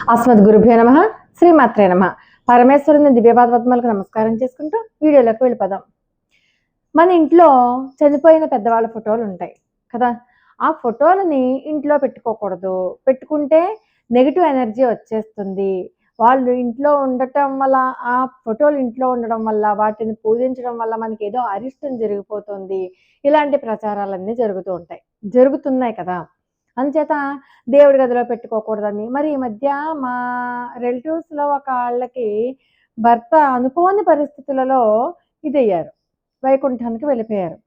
అస్మద్ గురుభ్యో నమః, శ్రీమాత్రే నమః. పరమేశ్వరుని దివ్యపాద పద్మాలకు నమస్కారం చేసుకుంటూ వీడియోలోకి వెళ్ళిపోదాం. మన ఇంట్లో చనిపోయిన పెద్దవాళ్ళ ఫోటోలు ఉంటాయి కదా. ఆ ఫోటోలని ఇంట్లో పెట్టుకోకూడదు. పెట్టుకుంటే నెగిటివ్ ఎనర్జీ వచ్చేస్తుంది. వాళ్ళు ఇంట్లో ఉండటం వల్ల, ఆ ఫోటోలు ఇంట్లో ఉండడం వల్ల, వాటిని పూజించడం వల్ల మనకి ఏదో అరిష్టం జరిగిపోతుంది. ఇలాంటి ప్రచారాలన్నీ జరుగుతున్నాయి కదా. అందుచేత దేవుడి గదిలో పెట్టుకోకూడదని. మరి ఈ మధ్య మా రిలేటివ్స్లో ఒక వాళ్ళకి భర్త అనుకోని పరిస్థితులలో ఇదయ్యారు, వైకుంఠానికి వెళ్ళిపోయారు.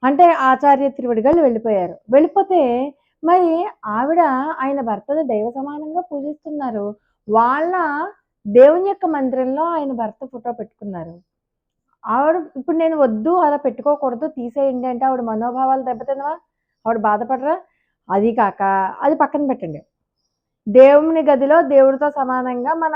అంటే ఆచార్య తిరువడిగళ్ళు వెళ్ళిపోయారు. వెళ్ళిపోతే మరి ఆవిడ ఆయన భర్తని దైవ సమానంగా పూజిస్తున్నారు. వాళ్ళ దేవుని యొక్క మందిరంలో ఆయన భర్త ఫోటో పెట్టుకున్నారు. ఆవిడ ఇప్పుడు నేను వద్దు అలా పెట్టుకోకూడదు తీసేయండి అంటే ఆవిడ మనోభావాలు దెబ్బతినవా? ఆవిడ బాధపడరా? అది కాక అది పక్కన పెట్టండి. దేవుని గదిలో దేవుడితో సమానంగా మన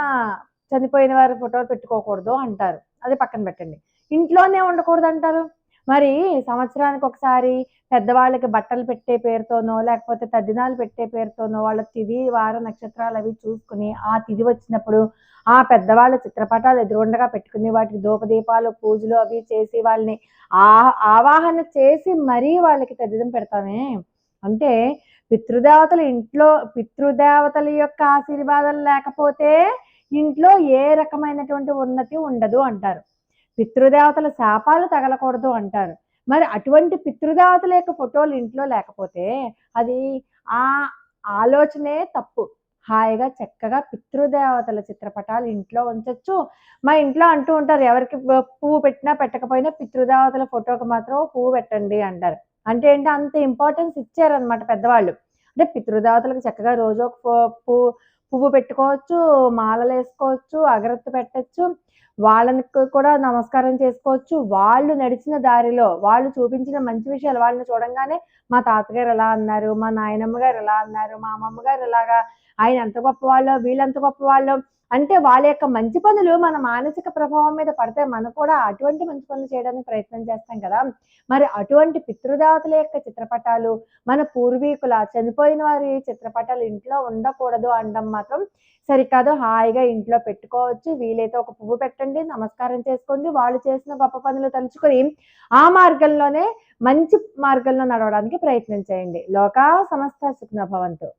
చనిపోయిన వారి ఫోటోలు పెట్టుకోకూడదు అంటారు. అది పక్కన పెట్టండి. ఇంట్లోనే ఉండకూడదు అంటారు. మరి సంవత్సరానికి ఒకసారి పెద్దవాళ్ళకి బట్టలు పెట్టే పేరుతోనో, లేకపోతే తద్దినాలు పెట్టే పేరుతోనో, వాళ్ళ తిథి వార నక్షత్రాలు అవి చూసుకుని ఆ తిథి వచ్చినప్పుడు ఆ పెద్దవాళ్ళ చిత్రపటాలు ఎదురుగుండగా పెట్టుకుని వాటికి ధూపదీపాలు పూజలు అవి చేసి వాళ్ళని ఆవాహన చేసి మరీ వాళ్ళకి తద్దినం పెడతామే. అంటే పితృదేవతల యొక్క ఆశీర్వాదం లేకపోతే ఇంట్లో ఏ రకమైనటువంటి ఉన్నతి ఉండదు అంటారు. పితృదేవతల శాపాలు తగలకూడదు అంటారు. మరి అటువంటి పితృదేవతల యొక్క ఫోటోలు ఇంట్లో లేకపోతే అది ఆ ఆలోచనే తప్పు. హాయిగా చక్కగా పితృదేవతల చిత్రపటాలు ఇంట్లో ఉంచొచ్చు. మా ఇంట్లో అంటూ ఉంటారు, ఎవరికి పువ్వు పెట్టినా పెట్టకపోయినా పితృదేవతల ఫోటోకి మాత్రం పువ్వు పెట్టండి అంటారు. అంటే ఏంటి, అంత ఇంపార్టెన్స్ ఇచ్చారనమాట పెద్దవాళ్ళు. అంటే పితృదేవతలకు చక్కగా రోజు ఒక పువ్వు పెట్టుకోవచ్చు, మాలలు వేసుకోవచ్చు, అగరత్తు పెట్టచ్చు, వాళ్ళని కూడా నమస్కారం చేసుకోవచ్చు. వాళ్ళు నడిచిన దారిలో వాళ్ళు చూపించిన మంచి విషయాలు వాళ్ళని చూడంగానే మా తాతగారు ఎలా అన్నారు, మా నాయనమ్మ గారు ఎలా అన్నారు, మా అమ్మమ్మ గారు ఎలాగా, ఆయన ఎంత గొప్పవాళ్ళో వీళ్ళంత గొప్పవాళ్ళో అంటే వాళ్ళ యొక్క మంచి పనులు మన మానసిక ప్రభావం మీద పడితే మనం కూడా అటువంటి మంచి పనులు చేయడానికి ప్రయత్నం చేస్తాం కదా. మరి అటువంటి పితృదేవతల యొక్క చిత్రపటాలు, మన పూర్వీకుల చనిపోయిన వారి చిత్రపటాలు ఇంట్లో ఉండకూడదు అనడం మాత్రం సరికాదు. హాయిగా ఇంట్లో పెట్టుకోవచ్చు. వీలైతే ఒక పువ్వు పెట్టండి, నమస్కారం చేసుకోండి, వాళ్ళు చేసిన గొప్ప పనులు తలుచుకొని ఆ మార్గంలోనే మంచి మార్గంలో నడవడానికి ప్రయత్నం చేయండి. లోకా సమస్త సుఖినో భవంతు.